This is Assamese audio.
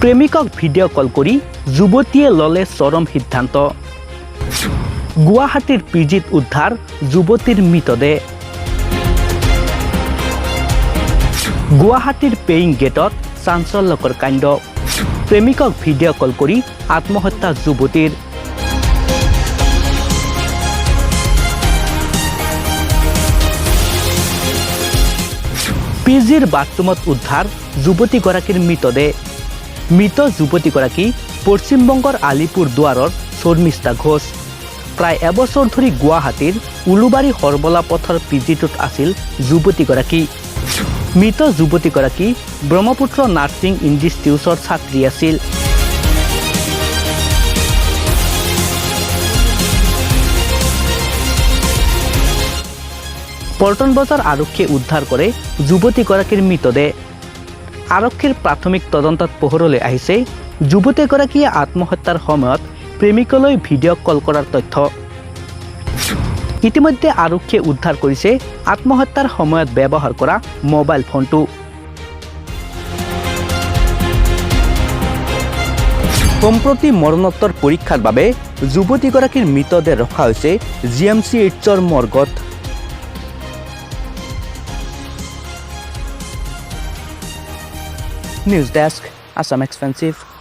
প্ৰেমিকক ভিডিঅ' কল কৰি যুৱতীয়ে ল'লে চৰম সিদ্ধান্ত গুৱাহাটীৰ পিজিত উদ্ধাৰ যুৱতীৰ মৃতদেহ গুৱাহাটীৰ পেইং গেটত চাঞ্চল্যকৰ কাণ্ড প্ৰেমিকক ভিডিঅ' কল কৰি আত্মহত্যা যুৱতীৰ পিজিৰ বাথৰুমত উদ্ধাৰ যুৱতীগৰাকীৰ মৃতদেহ মৃত যুৱতীগৰাকী পশ্চিমবংগৰ আলিপুৰদুৱাৰৰ শৰ্মিষ্ঠা ঘোষ প্ৰায় এবছৰ ধৰি গুৱাহাটীৰ উলুবাৰী সৰবলা পথৰ পিজিটোত আছিল যুৱতীগৰাকী মৃত যুৱতীগৰাকী ব্ৰহ্মপুত্ৰ নাৰ্ছিং ইনষ্টিটিউটৰ ছাত্ৰী আছিল পল্টন বজাৰ আৰক্ষীয়ে উদ্ধাৰ কৰে যুৱতীগৰাকীৰ মৃতদেহ আৰক্ষীৰ প্ৰাথমিক তদন্তত পোহৰলৈ আহিছে যুৱতীগৰাকীয়ে আত্মহত্যাৰ সময়ত প্ৰেমিকলৈ ভিডিঅ' কল কৰাৰ তথ্য ইতিমধ্যে আৰক্ষীয়ে উদ্ধাৰ কৰিছে আত্মহত্যাৰ সময়ত ব্যৱহাৰ কৰা মোবাইল ফোনটো সম্প্ৰতি মৰণোত্তৰ পৰীক্ষাৰ বাবে যুৱতীগৰাকীৰ মৃতদেহ ৰখা হৈছে GMCHৰ মৰ্গত News Desk, Assam Expensive.